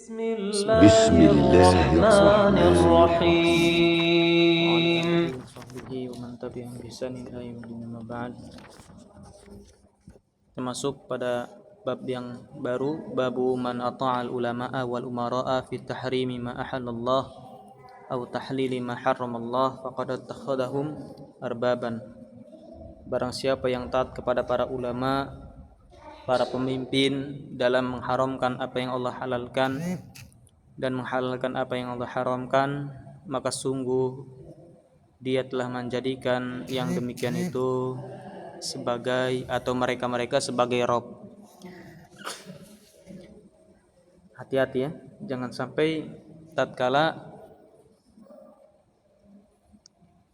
Bismillahirrahmanirrahim. Termasuk pada bab yang baru, babu man ata'al ulama'a wal umara'a fi tahrimi ma ahallallah aw tahlili ma harramallah faqad attakhadhahum arbaban. Barang siapa yang taat kepada para ulama, para pemimpin dalam mengharamkan apa yang Allah halalkan dan menghalalkan apa yang Allah haramkan, maka sungguh dia telah menjadikan yang demikian itu sebagai atau mereka-mereka sebagai Rob. Hati-hati ya, jangan sampai tatkala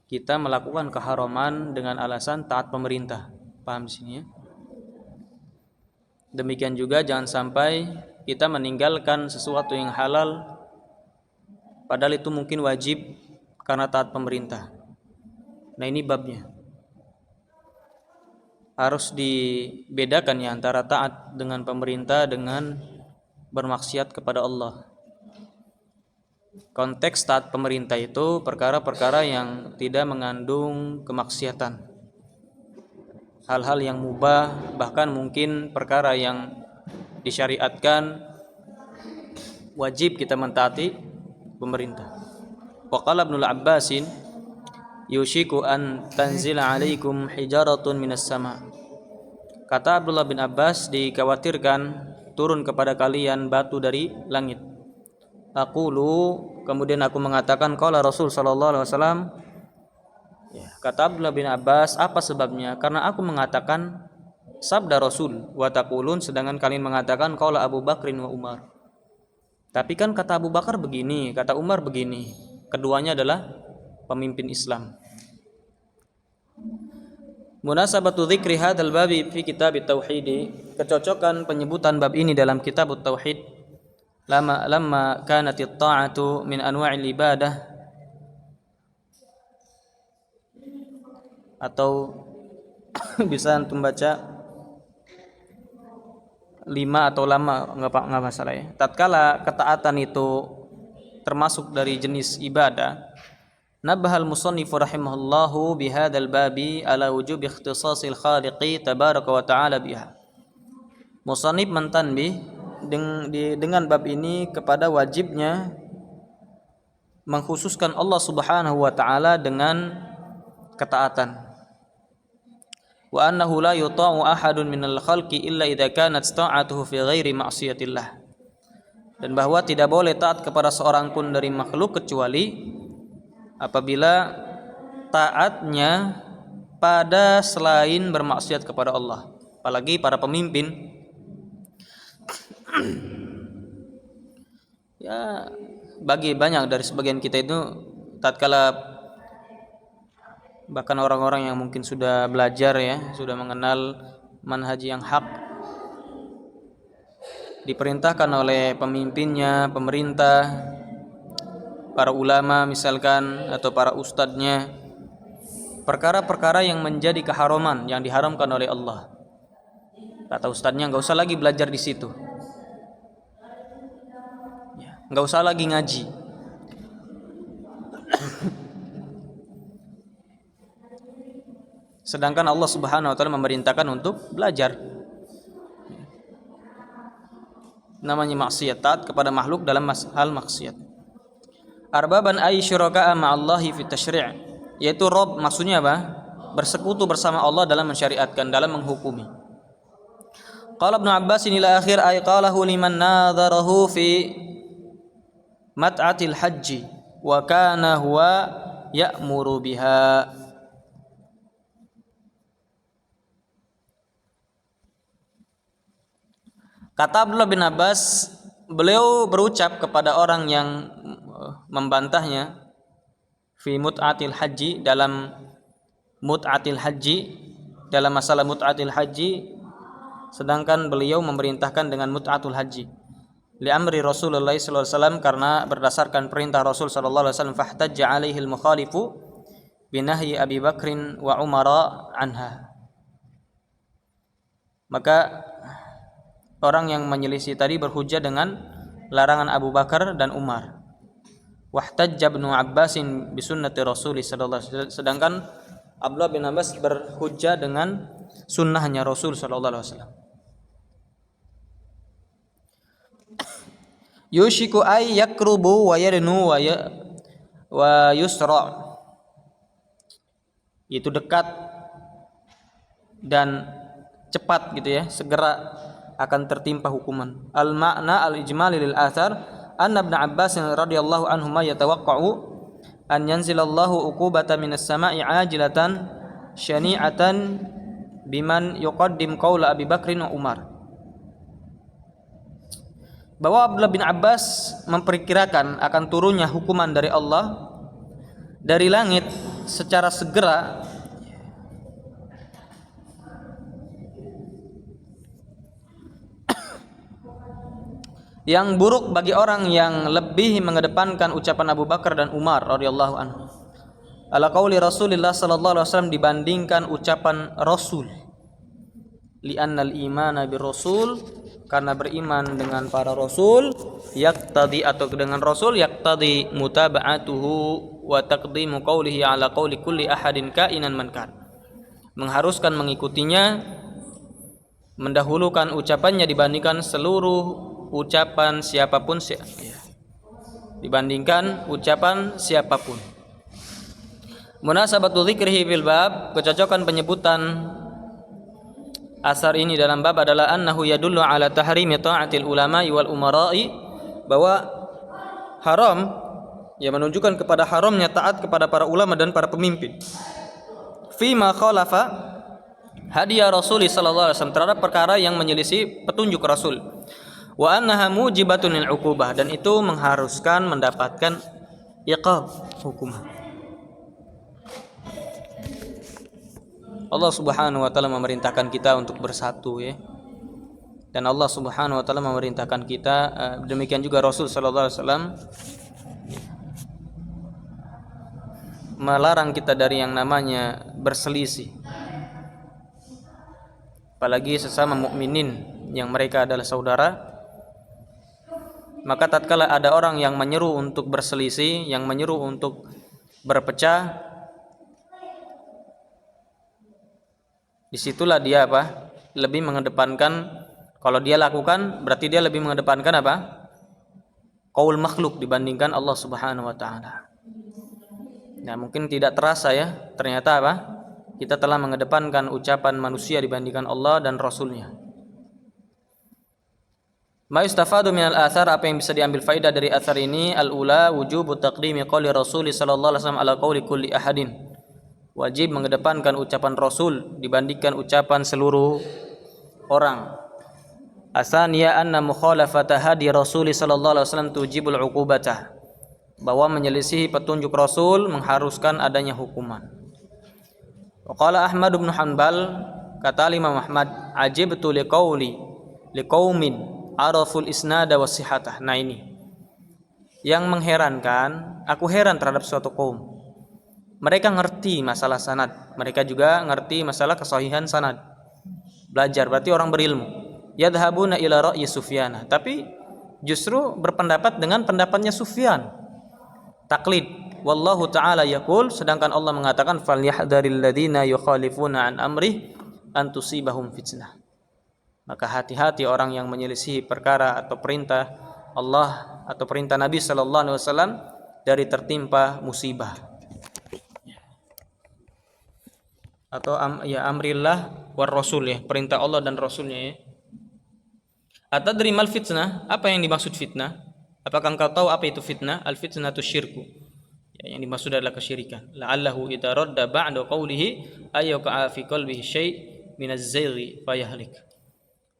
kita melakukan keharaman dengan alasan taat pemerintah. Paham di sini ya? Demikian juga jangan sampai kita meninggalkan sesuatu yang halal padahal itu mungkin wajib karena taat pemerintah. Nah, ini babnya. Harus dibedakan ya antara taat dengan pemerintah dengan bermaksiat kepada Allah. Konteks taat pemerintah itu perkara-perkara yang tidak mengandung kemaksiatan. Hal-hal yang mubah, bahkan mungkin perkara yang disyariatkan, wajib kita mentaati pemerintah. Wa qala Ibnu Abbasin yushiku an tanzila alaikum hijaratun minas sama. Kata Abdullah bin Abbas, dikhawatirkan turun kepada kalian batu dari langit. Aqulu, kemudian aku mengatakan qala Rasul sallallahu alaihi wasallam. Ya, kata Abdullah bin Abbas, apa sebabnya? Karena aku mengatakan sabda Rasul, wa taqulun, sedangkan kalian mengatakan qala Abu Bakrin wa Umar. Tapi kan kata Abu Bakar begini, kata Umar begini. Keduanya adalah pemimpin Islam. Munasabatu dzikri hadzal babi fi kitab at-tauhid, kecocokan penyebutan bab ini dalam kitab at-tauhid. Lamma kanat at-ta'atu min anwa'il ibadah, atau bisa antum baca 5 atau lama, enggak masalah ya. Tatkala ketaatan itu termasuk dari jenis ibadah, nabahal musannif rahimahullahu bihadzal babi ala wujub ikhtisasil khaliqi tabaraka wa ta'ala biha. Musannif mentanbih dengan bab ini kepada wajibnya mengkhususkan Allah Subhanahu wa ta'ala dengan ketaatan. Wa annahu la yuta'u ahadun minal khalqi illa idza kanat ta'atuhu fi ghairi ma'siyatillah. Dan bahwa tidak boleh taat kepada seorang pun dari makhluk kecuali apabila taatnya pada selain bermaksiat kepada Allah. Apalagi para pemimpin. Ya, bagi banyak dari sebagian kita itu tatkala bahkan orang-orang yang mungkin sudah belajar ya, sudah mengenal manhaj yang hak, diperintahkan oleh pemimpinnya, pemerintah, para ulama misalkan, atau para ustadznya, perkara-perkara yang menjadi keharaman, yang diharamkan oleh Allah. Kata ustadznya, nggak usah lagi belajar di situ, nggak usah lagi ngaji. Sedangkan Allah Subhanahu wa ta'ala memerintahkan untuk belajar. Namanya maksiat, taat kepada makhluk dalam hal maksiat. Arbaban ay syuraka'a ma'allahi fi tasyri', yaitu Rob, maksudnya apa? Bersekutu bersama Allah dalam mensyariatkan, dalam menghukumi. Qala Ibnu Abbas ila akhir ay qalahu liman nadharahu fi mat'atil haji wa kana huwa ya'muru biha. Kata Abdullah bin Abbas, beliau berucap kepada orang yang membantahnya fi mut'atil haji, dalam mut'atil haji, dalam masalah mut'atil haji, sedangkan beliau memerintahkan dengan mut'atul haji. Li amri Rasulullah sallallahu alaihi wasallam, karena berdasarkan perintah Rasul sallallahu alaihi wasallam, fahtajja alaihi al-mukhalifu binahyi Abi Bakrin wa Umara anha. Maka orang yang menyelisih tadi berhujjah dengan larangan Abu Bakar dan Umar. Wahtajja Ibnu Abbasin bi sunnati Rasul sallallahu alaihi wasallam, sedangkan Abdullah bin Abbas berhujjah dengan sunnahnya Rasul sallallahu alaihi wasallam. Yushiku ay yakrubu wa yarnu wa yusra, itu dekat dan cepat gitu ya, segera akan tertimpa hukuman. Al makna al ijmali lil athar anna Ibnu Abbas radhiyallahu anhuma yatawaqqa'u an yanzilallahu uqubata minas sama'i ajilatan syani'atan biman yuqaddim qaula Abi Bakrin wa Umar. Bahwa Abdullah bin Abbas memperkirakan akan turunnya hukuman dari Allah dari langit secara segera yang buruk bagi orang yang lebih mengedepankan ucapan Abu Bakar dan Umar radhiyallahu anhu ala qauli Rasulillah sallallahu alaihi wasallam dibandingkan ucapan Rasul. Li'annal imana bir rasul, karena beriman dengan para rasul, yaqtadi atau dengan rasul yaqtadi mutaba'atuhu wa taqdimu qawlihi ala qawli kulli ahadin kainan man kan, mengharuskan mengikutinya, mendahulukan ucapannya dibandingkan seluruh ucapan siapapun, dibandingkan ucapan siapapun. Munasabatu dzikrihi fil bab, kecocokan penyebutan asar ini dalam bab adalah annahu yadullu ala tahrimi ta'atil ulama'i wal umara'i, bahwa haram, ya menunjukkan kepada haramnya taat kepada para ulama dan para pemimpin. Fima khalafa hadiya Rasul sallallahu alaihi wasallam, terhadap perkara yang menyelisih petunjuk Rasul. Wa annaha mujibatun lil uqubah, dan itu mengharuskan mendapatkan iqab, hukuman. Allah Subhanahu wa taala memerintahkan kita untuk bersatu ya. Dan Allah Subhanahu wa taala memerintahkan kita, demikian juga Rasul sallallahu alaihi wasallam melarang kita dari yang namanya berselisih. Apalagi sesama mukminin yang mereka adalah saudara. Maka tatkala ada orang yang menyeru untuk berselisih, yang menyeru untuk berpecah, disitulah dia apa? Lebih mengedepankan, kalau dia lakukan berarti dia lebih mengedepankan apa? Qaul makhluk dibandingkan Allah Subhanahu wa taala. Nah, mungkin tidak terasa ya, ternyata apa? Kita telah mengedepankan ucapan manusia dibandingkan Allah dan Rasulnya. Ma yustafadu minal athar, apa yang bisa diambil faedah dari athar ini? Al-ula wujubu taqdimi qawli Rasul sallallahu alaihi wasallam ala qawli kulli ahadin. Wajib mengedepankan ucapan Rasul dibandingkan ucapan seluruh orang. Asaniya anna mukhalafata hadi Rasul sallallahu alaihi wasallam tujibul uqubatah, bahwa menyelisihi petunjuk Rasul mengharuskan adanya hukuman. Qala Ahmad bin Hanbal, kata Imam Ahmad, ajibtu liqaumin araful isnada was sihhatah. Nah ini yang mengherankan, aku heran terhadap suatu kaum. Mereka ngerti masalah sanad, mereka juga ngerti masalah kesahihan sanad. Belajar berarti orang berilmu. Yadhabuna ila ra'yi Sufyan, tapi justru berpendapat dengan pendapatnya Sufyan. Taklid. Wallahu ta'ala yaqul, sedangkan Allah mengatakan falyahdharil ladzina yukhalifuna an amrih an tusibahum fitnah. Maka hati-hati orang yang menyelisihi perkara atau perintah Allah atau perintah Nabi sallallahu alaihi wasallam dari tertimpa musibah. Atau amrillah war rasul ya, perintah Allah dan Rasulnya ya. Atadri mal fitnah, apa yang dimaksud fitnah? Apakah engkau tahu apa itu fitnah? Al fitnatu syirku, ya, yang dimaksud adalah kesyirikan. La'allahu idza radda ba'da qawlihi ayyuka fi qalbihi syai' min az-zayghi fayahlik.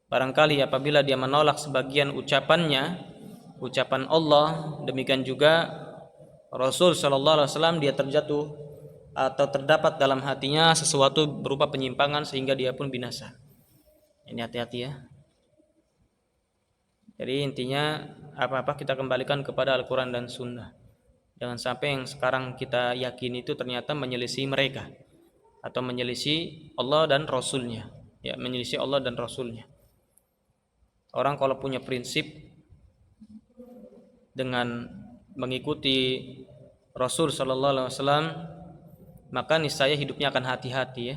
Barangkali apabila dia menolak sebagian ucapannya, ucapan Allah, demikian juga Rasul sallallahu alaihi wasallam, dia terjatuh atau terdapat dalam hatinya sesuatu berupa penyimpangan sehingga dia pun binasa. Ini hati-hati ya. Jadi intinya apa-apa kita kembalikan kepada Al-Quran dan Sunnah. Jangan sampai yang sekarang kita yakini itu ternyata menyelisih mereka atau menyelisih Allah dan Rasulnya. Ya, menyelisih Allah dan Rasulnya. Orang kalau punya prinsip dengan mengikuti Rasul sallallahu alaihi wasallam, maka niscaya hidupnya akan hati-hati ya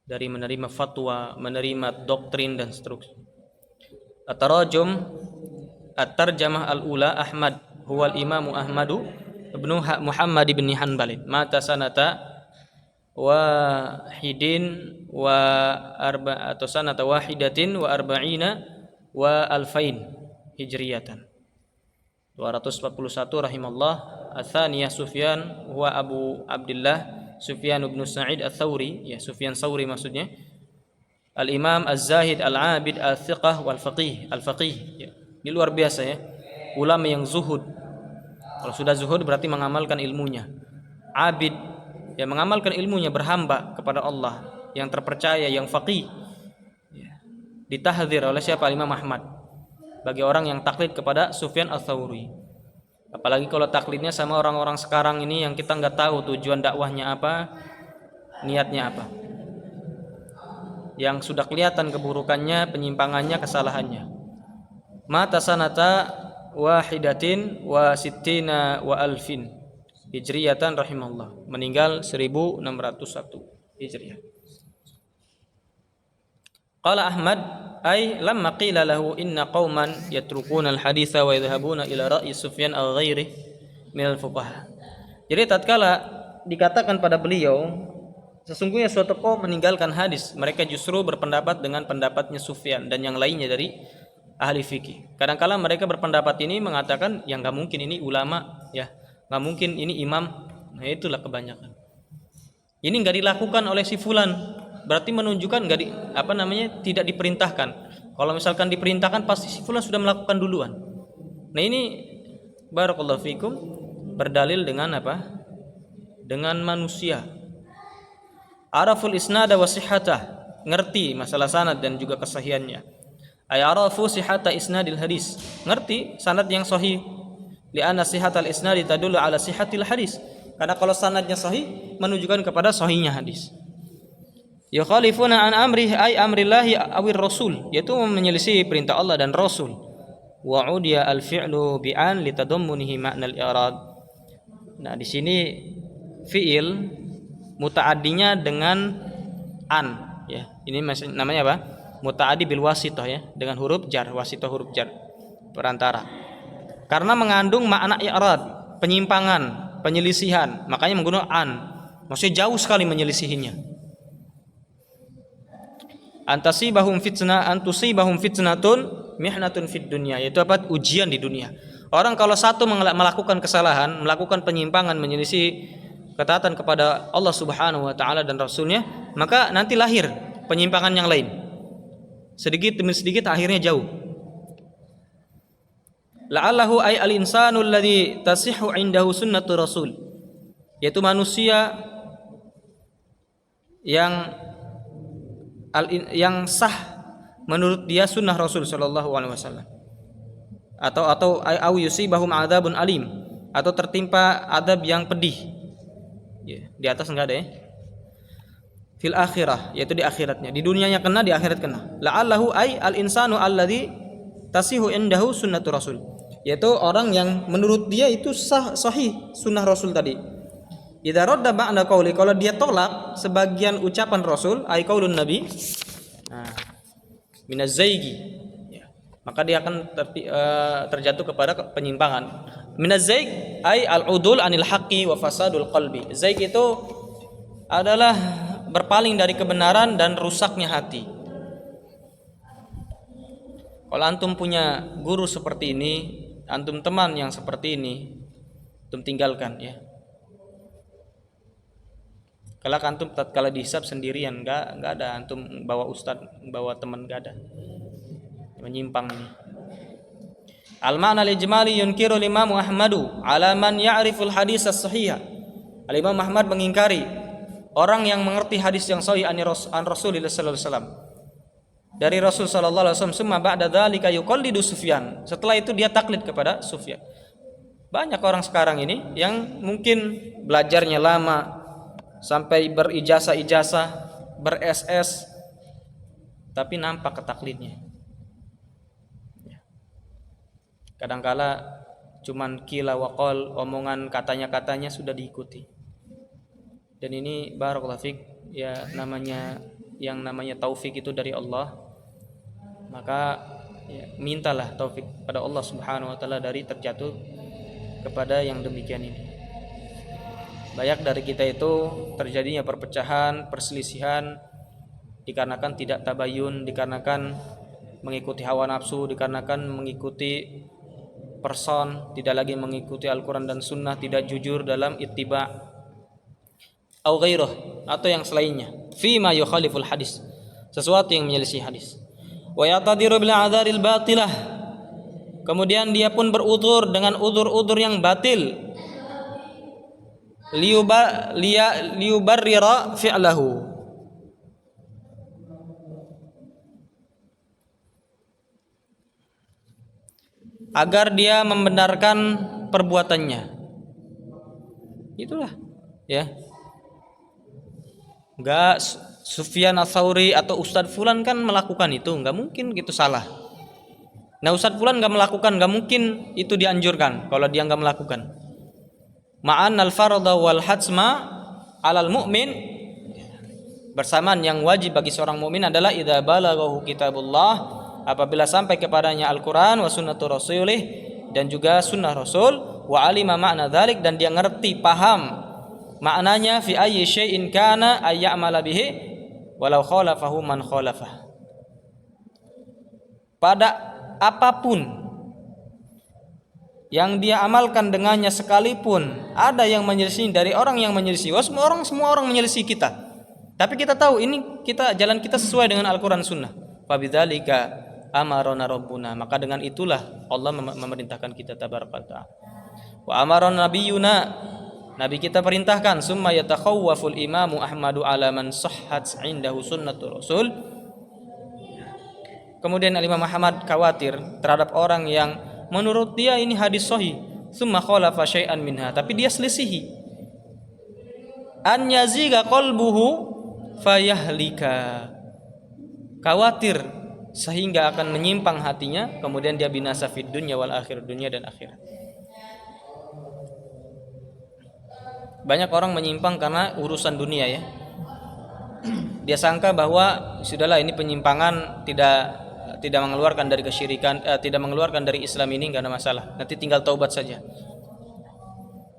dari menerima fatwa, menerima doktrin dan seterusnya. At-tarajum at-tarjamah al-ula Ahmad huwa al-Imam Ahmadu ibnu Muhammad ibn Hanbal mata sanata wahidin wa arba atau sanata wahidatin wa arba'ina wa alfain hijriyatan 241 rahimallah. Atsaniyah Sufyan wa Abu Abdullah Sufyan bin Sa'id Ats-Tsauri, ya Sufyan Tsauri maksudnya. Al-Imam Az-Zahid Al-Abid Al-Thiqah wal Faqih, Al-Faqih ya. Ini luar biasa ya. Ulama yang zuhud. Kalau sudah zuhud berarti mengamalkan ilmunya. Abid ya, mengamalkan ilmunya, berhamba kepada Allah, yang terpercaya, yang faqih. Ya. Ditahdzir oleh siapa? Imam Ahmad. Bagi orang yang taklid kepada Sufyan Ats-Tsauri. Apalagi kalau taklidnya sama orang-orang sekarang ini yang kita nggak tahu tujuan dakwahnya apa, niatnya apa. Yang sudah kelihatan keburukannya, penyimpangannya, kesalahannya. Mata sanata wahidatin wa sittina wa alfin hijriyatan rahimallah. Meninggal 1601 Hijriah. Qala Ahmad ay lamma qila lahu inna qauman yatrukuna al-haditha wa yadhhabuna ila ra'yi Sufyan al-ghairi min al-fuqaha. Jadi tatkala dikatakan pada beliau sesungguhnya suatu kaum meninggalkan hadis, mereka justru berpendapat dengan pendapatnya Sufyan dan yang lainnya dari ahli fikih. Kadang-kala mereka berpendapat ini mengatakan yang enggak mungkin ini ulama ya, enggak mungkin ini imam. Nah, itulah kebanyakan. Ini enggak dilakukan oleh si fulan. Berarti menunjukkan tidak diperintahkan. Kalau misalkan diperintahkan pasti si fulan sudah melakukan duluan. Nah ini barakallahu fikum berdalil dengan apa? Dengan manusia. Araful isnada wa sihhatah, ngerti masalah sanad dan juga kesahihannya. Ay arafu sihhata isnadil hadis, ngerti sanad yang sahih. Li'anna sihhatal isnadi tadullu ala sihhatil hadis. Karena kalau sanadnya sahih menunjukkan kepada sahihnya hadis. Yukhalifuna an amrih ay amrillahi awir rasul, yaitu menyelisih perintah Allah dan Rasul. Wa udiya al-fi'lu bi'an litadammunihi ma'nal i'rad. Nah, di sini fi'il muta'addinya dengan an ya. Ini masih namanya apa? Muta'addi bil wasithah ya, dengan huruf jar, wasithah huruf jar, perantara. Karena mengandung makna i'rad, penyimpangan, penyelisihan, makanya menggunakan an. Maksudnya jauh sekali menyelisihinya. Antusibahum fitnatun mihnatun fid dunya, yaitu apa? Ujian di dunia. Orang kalau satu melakukan kesalahan, melakukan penyimpangan, menyelisih ketaatan kepada Allah Subhanahu wa taala dan Rasulnya, maka nanti lahir penyimpangan yang lain. Sedikit demi sedikit akhirnya jauh. La'allahu ay al-insanu alladhi tasihhu 'indahu sunnatu rasul, yaitu manusia yang sah menurut dia sunnah Rasul sallallahu alaihi wasallam. Atau au yusibahum adzabun alim, atau tertimpa adab yang pedih. Ya, di atas enggak ada ya. Fil akhirah, yaitu di akhiratnya. Di dunianya kena, di akhirat kena. La'allahu ay al-insanu alladzi tasihu indahu sunnatu rasul, yaitu orang yang menurut dia itu sahih sunnah Rasul tadi. Idza radda ba'da qauli, kalau dia tolak sebagian ucapan Rasul, ai qaulun Nabi, minaz zaigi, ya, maka dia akan terjatuh kepada penyimpangan. Minaz zaig ai al-udul anil haqqi wa fasadul qalbi. Zaig itu adalah berpaling dari kebenaran dan rusaknya hati. Kalau antum punya guru seperti ini, antum teman yang seperti ini, antum tinggalkan ya. Kalau antum tatkala dihisab sendirian, enggak ada antum bawa ustaz, bawa teman, enggak ada. Menyimpang ini. Al-ma'na al-ijmali yunkiru Imam Ahmadu ala man ya'riful hadis as-sahih. Al-Imam Ahmad mengingkari orang yang mengerti hadis yang sahih an Rasulullah sallallahu alaihi wasallam. Dari Rasul sallallahu alaihi wasallam, summa ba'da dzalika yuqallidu Sufyan. Setelah itu dia taklid kepada Sufyan. Banyak orang sekarang ini yang mungkin belajarnya lama, sampai berijazah-ijazah, ber-SS, tapi nampak ketaklidnya. Kadangkala cuman qila wa qal, omongan katanya sudah diikuti. Dan ini barakallahu fik, ya namanya taufik itu dari Allah. Maka ya, mintalah taufik pada Allah Subhanahu wa taala dari terjatuh kepada yang demikian ini. Banyak dari kita itu terjadinya perpecahan, perselisihan dikarenakan tidak tabayun, dikarenakan mengikuti hawa nafsu, dikarenakan mengikuti person, tidak lagi mengikuti Al-Quran dan Sunnah, tidak jujur dalam ittiba' au ghairah, atau yang selainnya, fima yukhaliful hadis, sesuatu yang menyelisih hadis. Wa yatadiru bil a'dzaril batilah, kemudian dia pun berudzur dengan udzur-udzur yang batil, liyubarrira fi'lahu, agar dia membenarkan perbuatannya. Itulah ya. Enggak Sufyan Ats-Tsauri atau Ustadz Fulan kan melakukan itu, enggak mungkin gitu salah. Nah Ustadz Fulan enggak melakukan, enggak mungkin itu dianjurkan kalau dia enggak melakukan. Ma'an al-fardha wal hatsma 'alal mu'min, bersamaan yang wajib bagi seorang mukmin adalah idza balaghahu kitabullah, apabila sampai kepadanya Al-Quran wa sunnatu rasulih, dan juga sunnah Rasul, wa alima makna dzalik, dan dia ngerti paham maknanya, fi ayyi syai'in kana ayya'mala bihi walau khalafahu man khalafah, pada apapun yang dia amalkan dengannya, sekalipun ada yang menyelisih dari orang yang menyelisih. Semua orang menyelisih kita, tapi kita tahu ini jalan kita sesuai dengan Al-Quran Sunnah. Fabidzalika amarona rabbuna, maka dengan itulah Allah memerintahkan kita tabaraka ta'ala. Wa amarona nabiyuna, nabi kita perintahkan, summa yatakhawwaful imamu Ahmadu ala man sahhat indahu sunnatur rasul, kemudian Imam Muhammad khawatir terhadap orang yang menurut dia ini hadis sahih, summa khalafa syai'an minha, tapi dia selisihi, an yaziga qalbuhu fayahlika, khawatir sehingga akan menyimpang hatinya, kemudian dia binasa fid dunya wal akhir, dunia dan akhirat. Banyak orang menyimpang karena urusan dunia ya. Dia sangka bahwa sudahlah ini penyimpangan tidak mengeluarkan dari kesyirikan, tidak mengeluarkan dari Islam, ini enggak ada masalah, nanti tinggal taubat saja.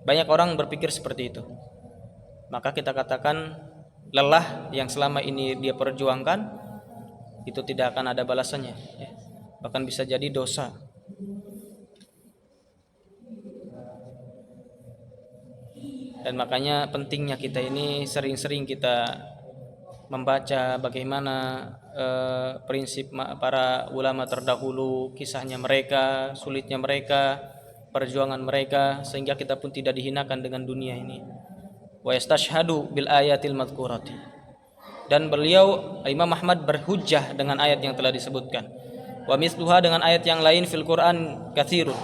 Banyak orang berpikir seperti itu. Maka kita katakan lelah yang selama ini dia perjuangkan itu tidak akan ada balasannya ya. Bahkan bisa jadi dosa. Dan makanya pentingnya kita ini sering-sering kita membaca bagaimana prinsip para ulama terdahulu, kisahnya mereka, sulitnya mereka, perjuangan mereka, sehingga kita pun tidak dihinakan dengan dunia ini. Wa yastashhadu bil ayatil madhkurati, dan beliau Imam Ahmad berhujjah dengan ayat yang telah disebutkan. Wa misluha, dengan ayat yang lain, fil Quran katsirun,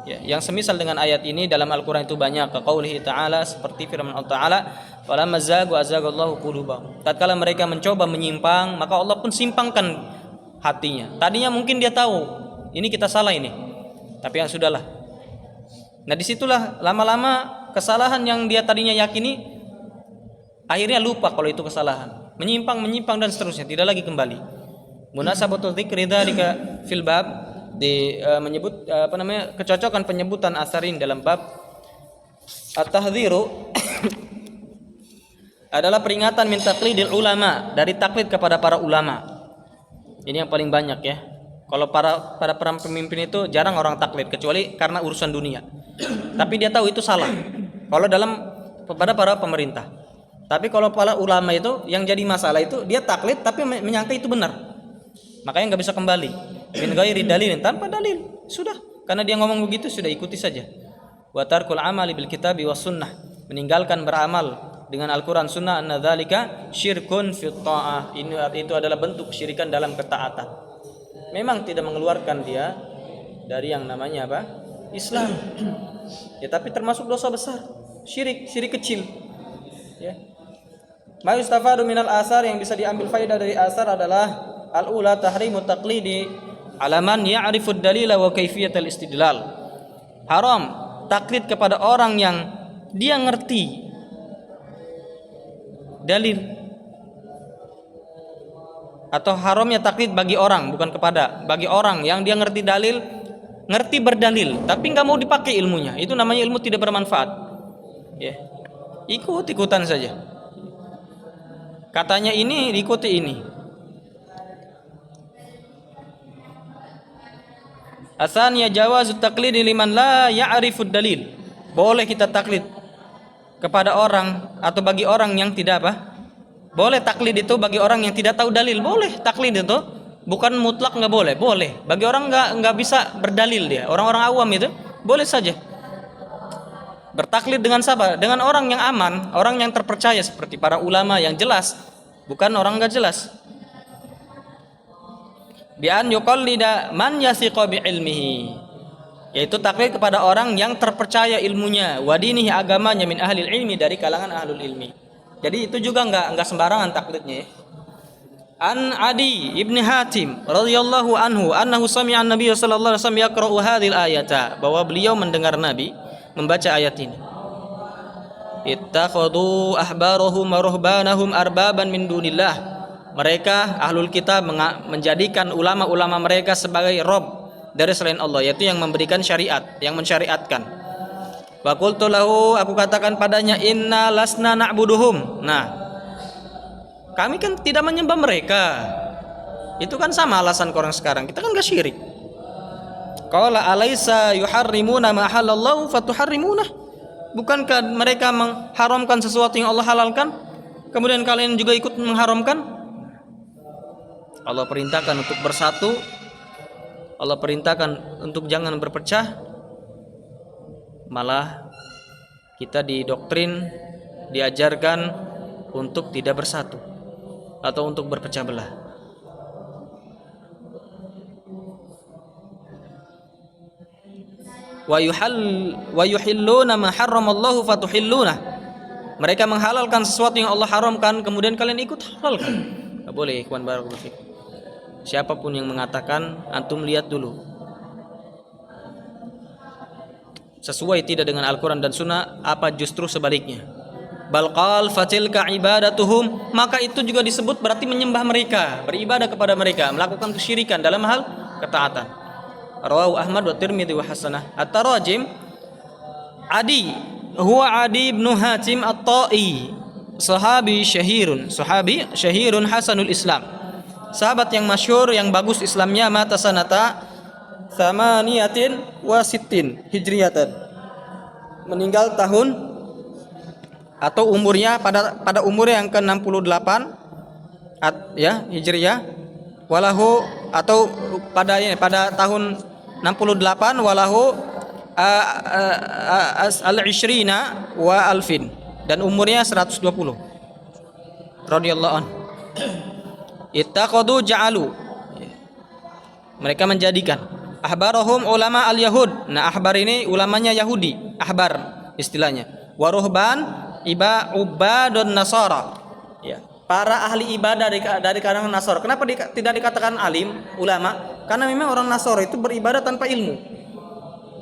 ya, yang semisal dengan ayat ini dalam Al-Quran itu banyak. Kaqaulihi ta'ala, seperti firman Allah Ta'ala, falamma zagu azagallahu qulubahum, tatkala mereka mencoba menyimpang, maka Allah pun simpangkan hatinya. Tadinya mungkin dia tahu ini kita salah ini, tapi yang sudahlah. Nah disitulah lama-lama kesalahan yang dia tadinya yakini akhirnya lupa kalau itu kesalahan, menyimpang dan seterusnya, tidak lagi kembali. Munasabatul dzikri dzalika fil bab, menyebut kecocokan penyebutan asarin dalam bab at-tahdziru adalah peringatan min taqlidil ulama, dari taklid kepada para ulama. Ini yang paling banyak ya. Kalau para pemimpin itu jarang orang taklid, kecuali karena urusan dunia. Tapi dia tahu itu salah kalau pada para pemerintah. Tapi kalau para ulama itu yang jadi masalah itu dia taklid tapi menyangka itu benar, makanya nggak bisa kembali. Min ghairi dalilin, tanpa dalil, sudah, karena dia ngomong begitu sudah ikuti saja. Wa tarkul amali bil kitabi was sunnah, meninggalkan beramal dengan Al-Quran Sunnah, anna dzalika syirkun fi ta'ah, itu adalah bentuk kesyirikan dalam ketaatan. Memang tidak mengeluarkan dia dari yang namanya apa? Islam. Ya, tapi termasuk dosa besar, syirik kecil. Ya. Ma yustafadu minal asar, yang bisa diambil faedah dari asar adalah al-ula tahrimu taqlidi alaman ya'rifud dalila wa kaifiyatal istidlal. Haram taklid kepada orang yang dia ngerti dalil. Atau haramnya taklid bagi orang, bukan kepada, bagi orang yang dia ngerti dalil, ngerti berdalil, tapi nggak mau dipakai ilmunya. Itu namanya ilmu tidak bermanfaat. Ya, ikut-ikutan saja. Katanya ini, diikuti ini. Asaniya jawazu taqlidi liman la ya'rifud dalil. Boleh kita taklid kepada orang atau bagi orang yang tidak apa? Boleh taklid itu bagi orang yang tidak tahu dalil. Boleh taklid itu, bukan mutlak nggak boleh. Boleh. Bagi orang nggak bisa berdalil dia. Orang-orang awam itu boleh saja bertaklid dengan siapa? Dengan orang yang aman, orang yang terpercaya seperti para ulama yang jelas, bukan orang nggak jelas. Bi an yuqallida man yasiqa bi ilmihi, yaitu taklid kepada orang yang terpercaya ilmunya, wa dinihi, agamanya, min ahli ilmi, dari kalangan ahlul ilmi. Jadi itu juga enggak sembarangan taklidnya ya. An Adi ibni Hatim radhiyallahu anhu annahu sami'a an-nabiy sallallahu alaihi wasallam yaqra'u hadhil ayata, bahwa beliau mendengar Nabi membaca ayat ini. Ittakhadhu ahbarahum wa ruhbanahum arbaban min dunillah. Mereka ahlul kitab menjadikan ulama-ulama mereka sebagai rob dari selain Allah, yaitu yang memberikan syariat, yang mensyariatkan. Wa qultu lahu, aku katakan padanya, inna lasna na'buduhum. Nah, kami kan tidak menyembah mereka. Itu kan sama alasan orang sekarang. Kita kan enggak syirik. Qala alaysa yuharrimuna ma halallahu fatuharrimuna. Bukankah mereka mengharamkan sesuatu yang Allah halalkan, kemudian kalian juga ikut mengharamkan? Allah perintahkan untuk bersatu, Allah perintahkan untuk jangan berpecah, malah kita didoktrin, diajarkan untuk tidak bersatu atau untuk berpecah belah. Wa yuhilluna ma harramallahu fatuhilluna. Mereka menghalalkan sesuatu yang Allah haramkan, kemudian kalian ikut halalkan. Enggak boleh, ikhwan barakallahu fiik. Siapapun yang mengatakan, antum lihat dulu sesuai tidak dengan Al-Quran dan Sunnah, apa justru sebaliknya. Balqal fatilka ibadatuhum, maka itu juga disebut berarti menyembah mereka, beribadah kepada mereka, melakukan kesyirikan dalam hal ketaatan. Rawahu Ahmad wa Tirmidzi wa hasanah. At-Tarajim, Adi huwa Adi ibn Hatim At-Ta'i, sahabi syahirun hasanul Islam, sahabat yang masyhur yang bagus Islamnya. Mata sanata thamaniyatin wa sittin hijriyatan, meninggal tahun atau umurnya pada umur yang ke-68 ya hijriyah, walahu, atau pada tahun 68, walahu al-ishrina wa alfin, dan umurnya 120 radhiyallahu anhu. Ittaqadu ja'alu, mereka menjadikan ahbarahum ulama al-yahud. Nah, ahbar ini ulamanya Yahudi, ahbar istilahnya. Wa ruhban ubadun nasara, ya, para ahli ibadah dari kalangan Nasara. Kenapa tidak dikatakan alim, ulama? Karena memang orang Nasara itu beribadah tanpa ilmu,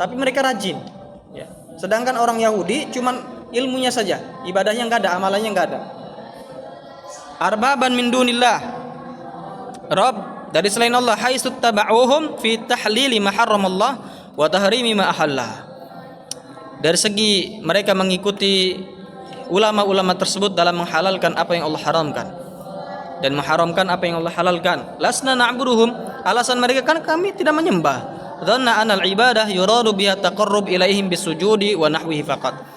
tapi mereka rajin, ya. Sedangkan orang Yahudi cuman ilmunya saja, ibadahnya enggak ada, amalannya enggak ada. Arbaban min dunillah, Rabb dari selain Allah, haitsu tabauhum fi tahlili ma harramallah wa tahrimi ma ahallah. Dari segi mereka mengikuti ulama-ulama tersebut dalam menghalalkan apa yang Allah haramkan dan mengharamkan apa yang Allah halalkan. Lasna na'buduhum, alasan mereka kan kami tidak menyembah. Dhanna anal ibadah yuradu biha taqarrub ilaihim bisujudi wa nahwihi faqat.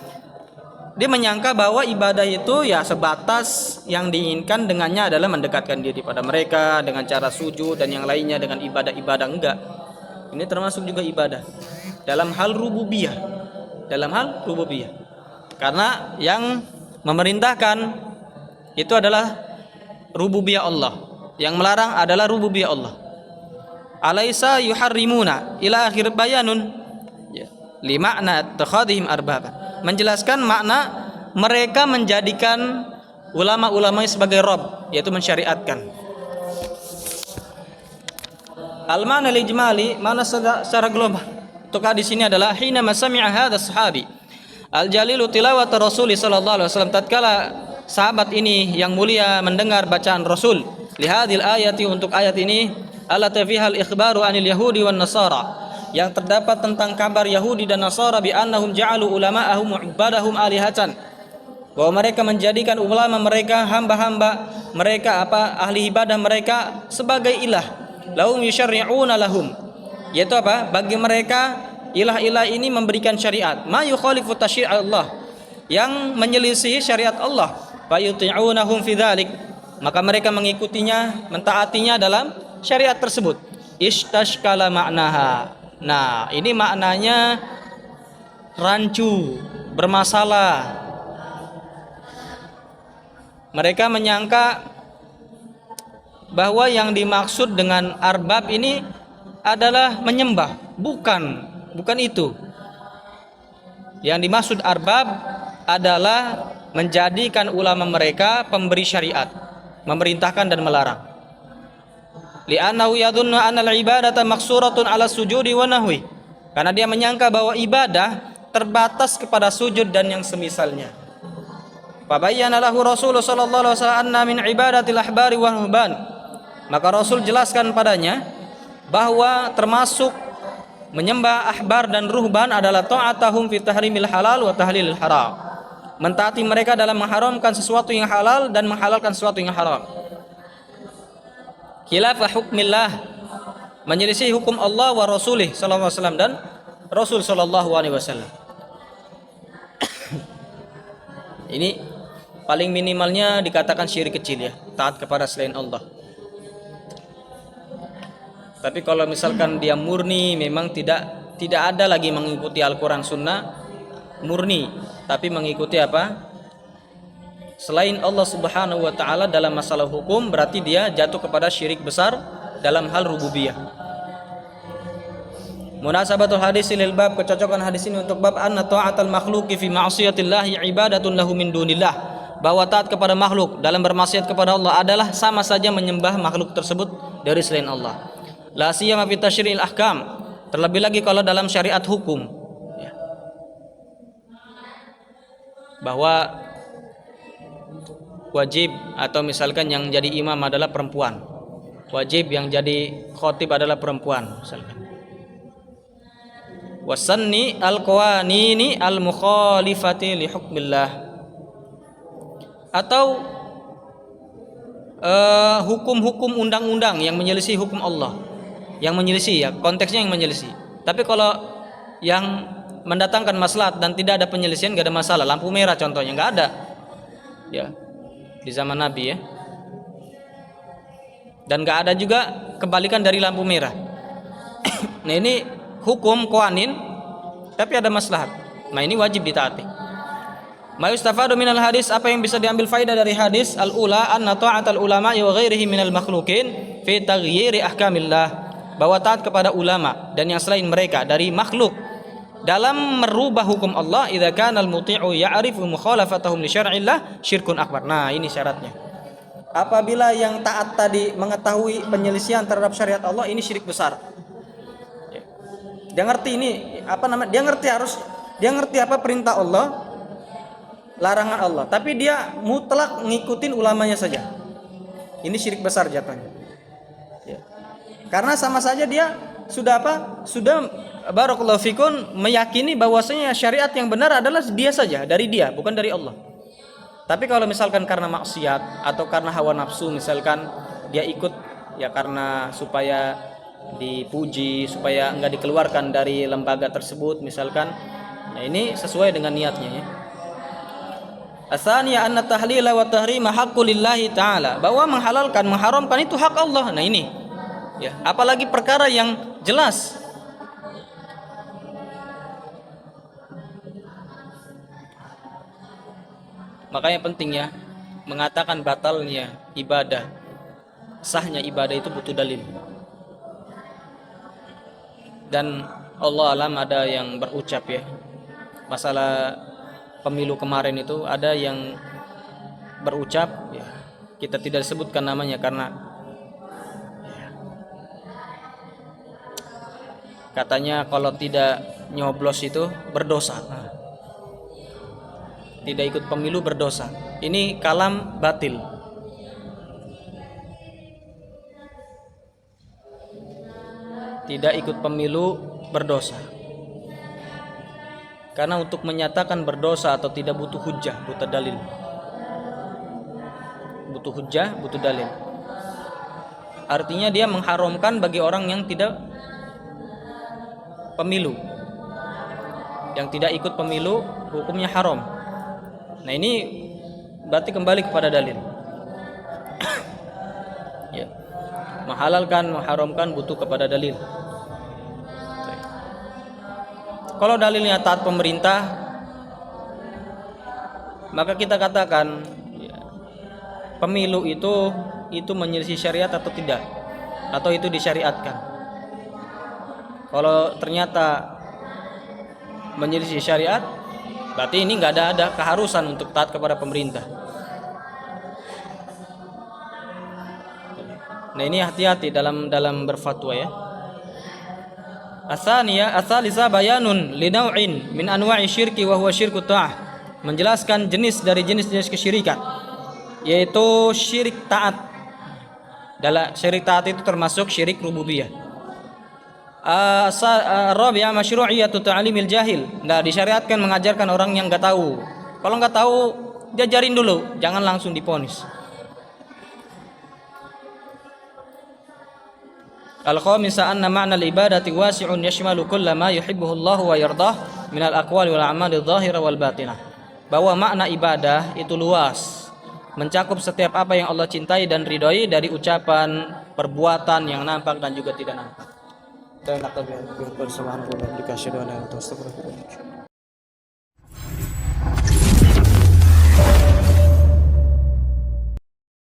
Dia menyangka bahwa ibadah itu ya sebatas yang diinginkan dengannya adalah mendekatkan diri pada mereka dengan cara sujud dan yang lainnya dengan ibadah-ibadah. Enggak. Ini termasuk juga ibadah dalam hal rububiyah. Karena yang memerintahkan itu adalah rububiyah Allah, yang melarang adalah rububiyah Allah. Alaisa yuharrimuna ila akhir bayanun, ya, li makna takhadhihim arbaba, menjelaskan makna mereka menjadikan ulama-ulama sebagai rob, yaitu mensyariatkan. Al-ma'na al-ijmali, mana secara global, untuk hadis ini adalah hina masami'a hadzal sahabi al-jalilu tilawat Rasul sallallahu alaihi wasallam, tatkala sahabat ini yang mulia mendengar bacaan Rasul lihadil ayati, untuk ayat ini, allati fiha al-ikhbaru anil yahudi wan nasara, yang terdapat tentang kabar Yahudi dan Nasara bi annahum ja'alu ulama'ahum wa ibadahum alihatan, bahwa mereka menjadikan ulama mereka, hamba-hamba mereka, ahli ibadah mereka sebagai ilah. Lahum yusyarri'una lahum, yaitu bagi mereka ilah-ilah ini memberikan syariat, ma yukhalifu tasyri' Allah, yang menyelisih syariat Allah. Fa yuti'unahum fi dzalik, maka mereka mengikutinya, mentaatinya dalam syariat tersebut. Istashkala maknaha, nah ini maknanya rancu, bermasalah. Mereka menyangka bahwa yang dimaksud dengan arbab ini adalah menyembah. Bukan itu. Yang dimaksud arbab adalah menjadikan ulama mereka pemberi syariat, memerintahkan dan melarang. Li'annahu yadhunnu anna al-ibadata maqsuratun 'ala sujudi wa nahwi, karena dia menyangka bahwa ibadah terbatas kepada sujud dan yang semisalnya. Fabayyana lahu Rasulullah sallallahu alaihi wasallam anna min ibadatil ahbari wa ruhban, maka Rasul jelaskan padanya bahwa termasuk menyembah ahbar dan ruhban adalah ta'atahum fi tahrimil halal wa tahlilil haram, mentaati mereka dalam mengharamkan sesuatu yang halal dan menghalalkan sesuatu yang haram. Khilafah hukmillah, menyelisih hukum Allah wa Rasulih sallallahu alaihi wasallam dan Rasul sallallahu alaihi wasallam. Ini paling minimalnya dikatakan syirik kecil ya, taat kepada selain Allah. Tapi kalau misalkan dia murni, memang tidak ada lagi mengikuti Al-Quran Sunnah murni, tapi mengikuti selain Allah Subhanahu wa taala dalam masalah hukum, berarti dia jatuh kepada syirik besar dalam hal rububiyah. Munasabatul hadis lil bab, kecocokan hadis ini untuk bab anna ta'atal makhluqi fi ma'siyatillahi ibadatun lahu min dunillah, bahwa taat kepada makhluk dalam bermaksiat kepada Allah adalah sama saja menyembah makhluk tersebut dari selain Allah. La siyama fi tasyri'il ahkam, terlebih lagi kalau dalam syariat hukum, bahwa wajib atau misalkan yang jadi imam adalah perempuan, wajib yang jadi khotib adalah perempuan misalkan. Wasanni al-qawanini al-mukhalifati li hukmillah, atau hukum-hukum undang-undang yang menyelisih hukum Allah, yang menyelisih ya, konteksnya yang menyelisih. Tapi kalau yang mendatangkan maslahat dan tidak ada penyelisihan, gak ada masalah. Lampu merah contohnya gak ada ya di zaman Nabi ya, dan gak ada juga kebalikan dari lampu merah. Nah ini hukum qawanin tapi ada maslahat, nah ini wajib ditaati. Ma yustafadu minal hadis, apa yang bisa diambil faedah dari hadis al-ula anna ta'atal ulama wa ghairihi minal makhluqin fi taghyiri ahkamillah, bahwa taat kepada ulama dan yang selain mereka dari makhluk dalam merubah hukum Allah, idza kana al-muti'u ya'rifu mukhalafatahum li syar'illah syirkun akbar. Nah, ini syaratnya. Apabila yang taat tadi mengetahui penyelisihan terhadap syariat Allah, ini syirik besar. Dia ngerti ini dia ngerti apa perintah Allah, larangan Allah, tapi dia mutlak ngikutin ulamanya saja. Ini syirik besar jatuhnya. Ya. Karena sama saja dia sudah barakallahu fikun meyakini bahwasanya syariat yang benar adalah dia saja, dari dia, bukan dari Allah. Tapi kalau misalkan karena maksiat atau karena hawa nafsu, misalkan dia ikut ya karena supaya dipuji, supaya enggak dikeluarkan dari lembaga tersebut misalkan, nah ini sesuai dengan niatnya ya. Asaniya anna tahlila wa tahrima haqqul lillahi ta'ala, bahwa menghalalkan mengharamkan itu hak Allah. Nah ini ya, apalagi perkara yang jelas. Makanya penting ya, mengatakan batalnya ibadah, sahnya ibadah itu butuh dalil. Dan Allah alam ada yang berucap ya, masalah pemilu kemarin itu ada yang berucap ya, kita tidak sebutkan namanya karena ya, Katanya kalau tidak nyoblos itu berdosa. Nah, tidak ikut pemilu berdosa. Ini kalam batil. Tidak ikut pemilu berdosa. Karena untuk menyatakan berdosa atau tidak butuh hujjah, butuh dalil. Butuh hujjah, butuh dalil. Artinya dia mengharamkan bagi orang yang tidak pemilu. Yang tidak ikut pemilu hukumnya haram. Nah, ini berarti kembali kepada dalil. Ya. Menghalalkan, mengharamkan butuh kepada dalil. Kalau dalilnya taat pemerintah, maka kita katakan ya, pemilu itu menyelisih syariat atau tidak, atau itu disyariatkan. Kalau ternyata menyelisih syariat, berarti ini nggak ada keharusan untuk taat kepada pemerintah. Nah, ini hati-hati dalam berfatwa ya. Asalisa bayanun linau'in min anwa'i syirki wa huwa syirku ta'ah. Menjelaskan jenis dari jenis-jenis kesyirikan, yaitu syirik taat. Dalam syirik taat itu termasuk syirik rububiyah. Rabi'ah masyru'iyatu ta'limil jahil. Nah, disyariatkan mengajarkan orang yang enggak tahu. Kalau enggak tahu, diajarin dulu, jangan langsung diponis. Al-khamisah anna ma'na al-ibadati wasi'un yashmalu kulla ma yuhibbuhu Allah wa yardah min al-aqwali wal a'mali adh-dhahirah wal batinah. Bahwa makna ibadah itu luas, mencakup setiap apa yang Allah cintai dan ridhoi dari ucapan, perbuatan yang nampak dan juga tidak nampak.